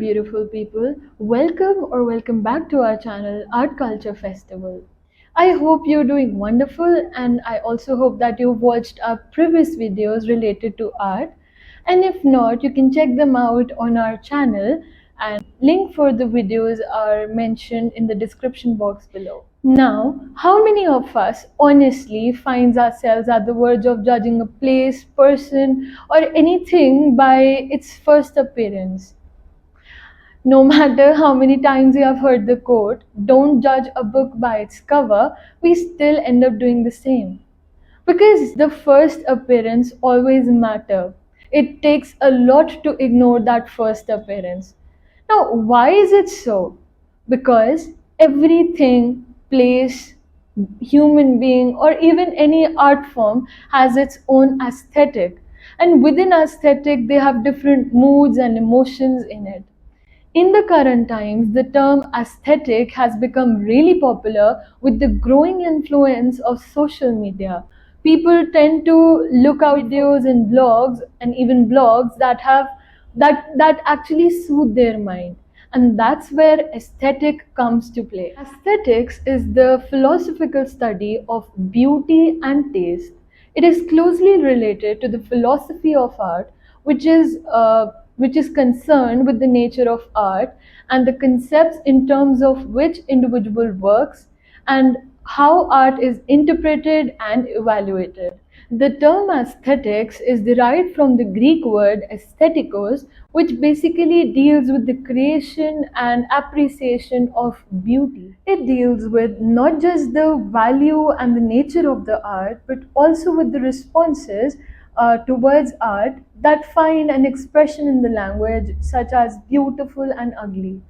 beautiful people. Welcome back to our channel Art Culture Festival. I hope you're doing wonderful, and I also hope that you've watched our previous videos related to art. And if not, you can check them out on our channel, and link for the videos are mentioned in the description box below. Now, how many of us honestly finds ourselves at the verge of judging a place, person, or anything by its first appearance? No matter how many times we have heard the quote, don't judge a book by its cover, we still end up doing the same. Because the first appearance always matter. It takes a lot to ignore that first appearance. Now, why is it so? Because everything, place, human being, or even any art form has its own aesthetic. And within aesthetic, they have different moods and emotions in it. In the current times, the term aesthetic has become really popular with the growing influence of social media. People tend to look out videos and blogs and even blogs that actually soothe their mind. And that's where aesthetic comes to play. Aesthetics is the philosophical study of beauty and taste. It is closely related to the philosophy of art, which is concerned with the nature of art and the concepts in terms of which individual works and how art is interpreted and evaluated. The term aesthetics is derived from the Greek word aesthetikos, which basically deals with the creation and appreciation of beauty. It deals with not just the value and the nature of the art, but also with the responses towards art that find an expression in the language, such as beautiful and ugly.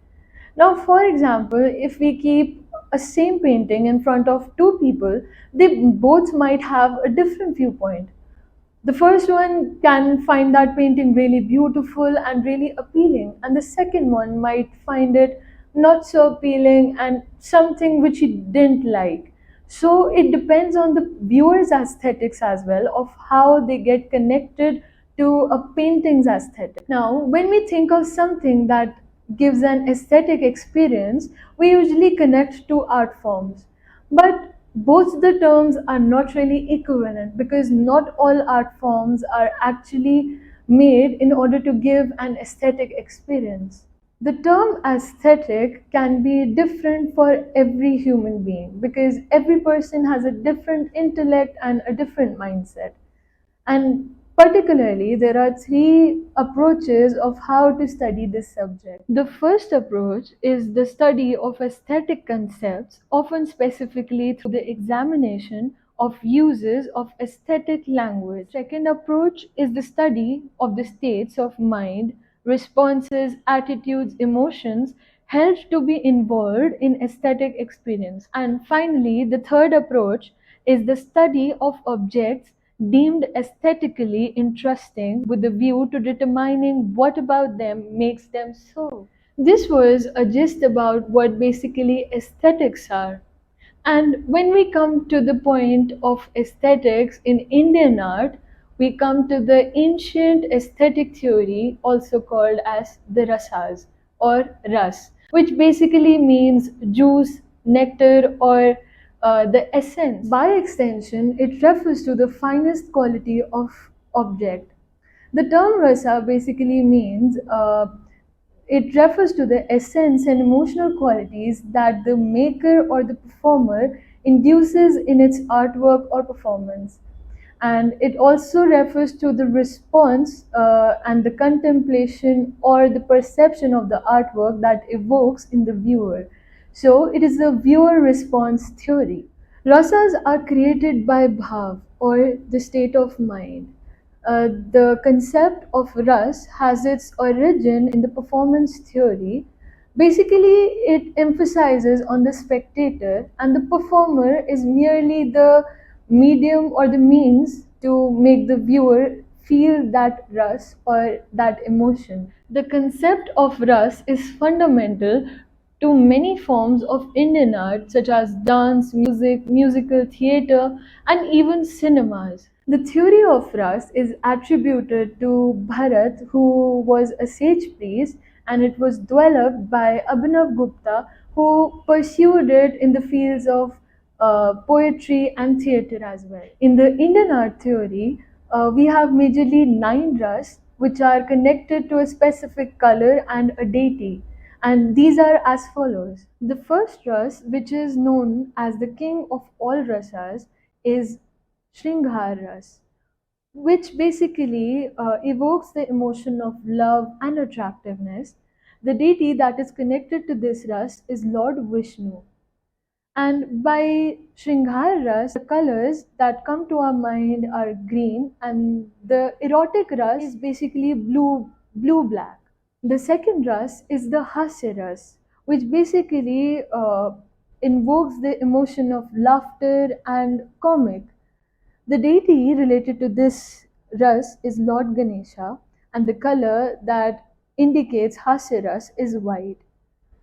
Now, for example, if we keep a same painting in front of two people, they both might have a different viewpoint. The first one can find that painting really beautiful and really appealing, and the second one might find it not so appealing and something which he didn't like. So it depends on the viewer's aesthetics as well, of how they get connected to a painting's aesthetic. Now, when we think of something that gives an aesthetic experience, we usually connect to art forms. But both the terms are not really equivalent, because not all art forms are actually made in order to give an aesthetic experience. The term aesthetic can be different for every human being, because every person has a different intellect and a different mindset. And particularly, there are three approaches of how to study this subject. The first approach is the study of aesthetic concepts, often specifically through the examination of uses of aesthetic language. Second approach is the study of the states of mind, responses, attitudes, emotions held to be involved in aesthetic experience. And finally, the third approach is the study of objects deemed aesthetically interesting with a view to determining what about them makes them so. This was a gist about what basically aesthetics are. And when we come to the point of aesthetics in Indian art, we come to the ancient aesthetic theory, also called as the rasas or ras, which basically means juice, nectar, or the essence. By extension, it refers to the finest quality of object. The term rasa basically means it refers to the essence and emotional qualities that the maker or the performer induces in its artwork or performance. And it also refers to the response and the contemplation or the perception of the artwork that evokes in the viewer. So it is the viewer response theory. Rasas are created by bhav, or the state of mind. The concept of ras has its origin in the performance theory. Basically, it emphasizes on the spectator, and the performer is merely the medium or the means to make the viewer feel that ras or that emotion. The concept of ras is fundamental to many forms of Indian art, such as dance, music, musical theatre, and even cinemas. The theory of ras is attributed to Bharat, who was a sage priest, and it was developed by Abhinav Gupta, who pursued it in the fields of poetry and theatre as well. In the Indian art theory, we have majorly nine ras which are connected to a specific color and a deity. And these are as follows. The first ras, which is known as the king of all rasas, is Shringara Rasa, which basically evokes the emotion of love and attractiveness. The deity that is connected to this ras is Lord Vishnu. And by Shringara Rasa, the colors that come to our mind are green, and the erotic rasa is basically blue black. The second ras is the Hasya Rasa, which basically invokes the emotion of laughter and comic. The deity related to this ras is Lord Ganesha, and the color that indicates Hasya Rasa is white.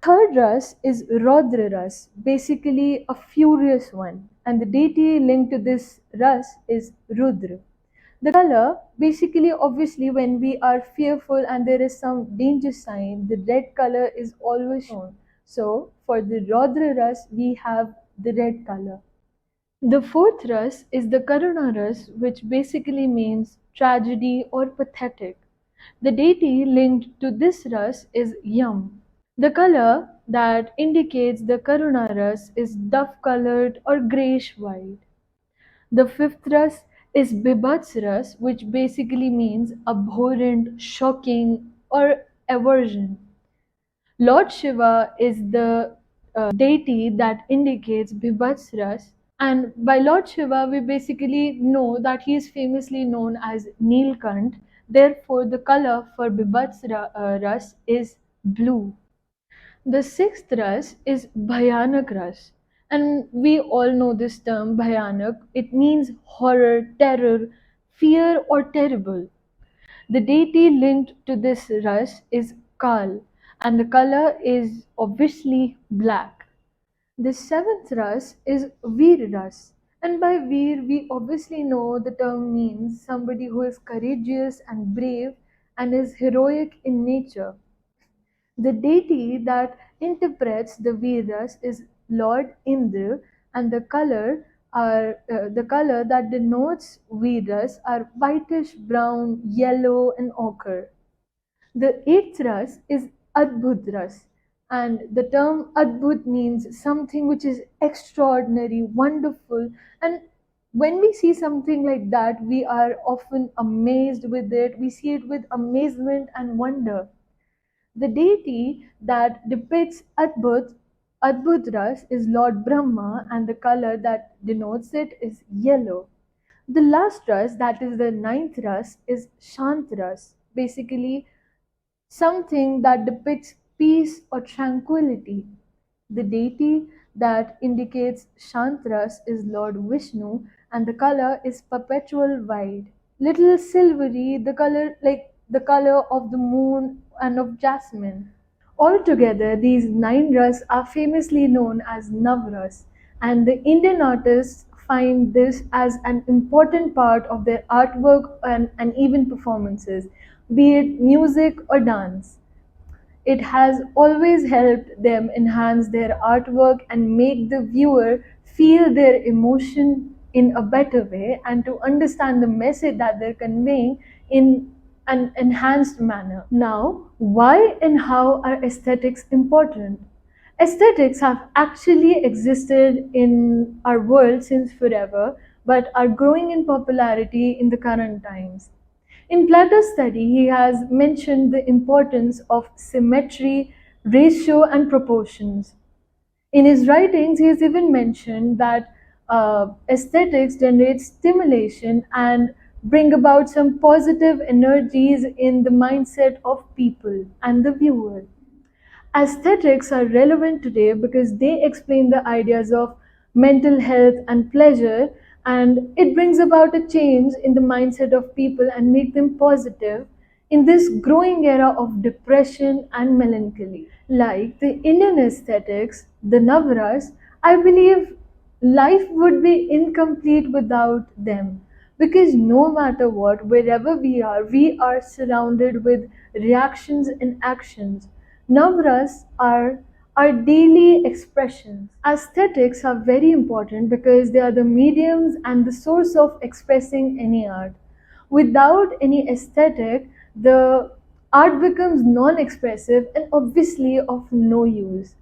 Third ras is Raudra Rasa, basically a furious one, and the deity linked to this ras is Rudra. The color, basically, obviously, when we are fearful and there is some danger sign, the red color is always shown. So, for the Raudra Rasa, we have the red color. The fourth ras is the Karuna Rasa, which basically means tragedy or pathetic. The deity linked to this ras is Yam. The color that indicates the Karuna Rasa is dove-colored or grayish-white. The fifth ras is Bhibhatsa Rasa, which basically means abhorrent, shocking, or aversion. Lord Shiva is the deity that indicates Bhibhatsa Rasa, and by Lord Shiva, we basically know that he is famously known as Neelkant. Therefore, the color for Bhibhatsa Rasa is blue. The sixth ras is Bhaynak Rasa, and we all know this term Bhayanak. It means horror, terror, fear, or terrible. The deity linked to this ras is Kal, and the color is obviously black. The seventh ras is Veera Rasa, and by Veer we obviously know the term means somebody who is courageous and brave and is heroic in nature. The deity that interprets the Vedas is Lord Indra, and the color that denotes Vedas are whitish brown, yellow, and ochre. The eighth ras is Adbhuta Rasa, and the term Adbhut means something which is extraordinary, wonderful, and when we see something like that, we are often amazed with it. We see it with amazement and wonder. The deity that depicts Adbhut Ras is Lord Brahma, and the color that denotes it is yellow. The last ras, that is the ninth ras, is Shanta Ras, basically something that depicts peace or tranquility. The deity that indicates Shanta Ras is Lord Vishnu, and the color is perpetual white. Little silvery, the color like the color of the moon and of jasmine. Altogether, these nine ras are famously known as Navras, and the Indian artists find this as an important part of their artwork and even performances, be it music or dance. It has always helped them enhance their artwork and make the viewer feel their emotion in a better way and to understand the message that they're conveying in an enhanced manner. Now, why and how are aesthetics important? Aesthetics have actually existed in our world since forever but are growing in popularity in the current times. In Plato's study, he has mentioned the importance of symmetry, ratio, and proportions. In his writings, he has even mentioned that aesthetics generate stimulation and bring about some positive energies in the mindset of people and the viewer. Aesthetics are relevant today because they explain the ideas of mental health and pleasure, and it brings about a change in the mindset of people and make them positive in this growing era of depression and melancholy. Like the Indian aesthetics, the Navras, I believe life would be incomplete without them because no matter what, wherever we are surrounded with reactions and actions. Navras are our daily expressions. Aesthetics are very important because they are the mediums and the source of expressing any art. Without any aesthetic, the art becomes non expressive and obviously of no use.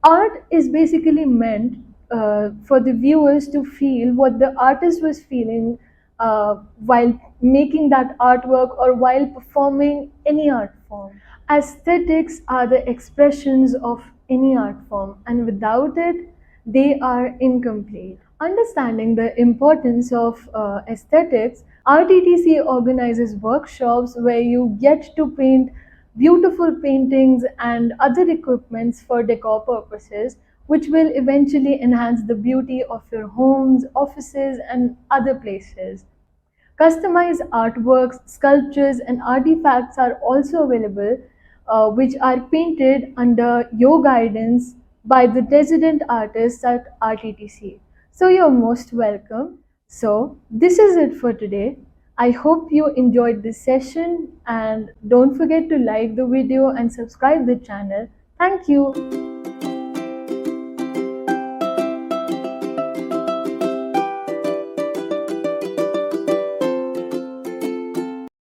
Art is basically meant for the viewers to feel what the artist was feeling while making that artwork or while performing any art form. Aesthetics are the expressions of any art form, and without it, they are incomplete. Understanding the importance of aesthetics, RTTC organizes workshops where you get to paint beautiful paintings and other equipments for decor purposes, which will eventually enhance the beauty of your homes, offices, and other places. Customized artworks, sculptures, and artifacts are also available, which are painted under your guidance by the resident artists at RTTC. So you're most welcome. So this is it for today. I hope you enjoyed this session and don't forget to like the video and subscribe the channel. Thank you.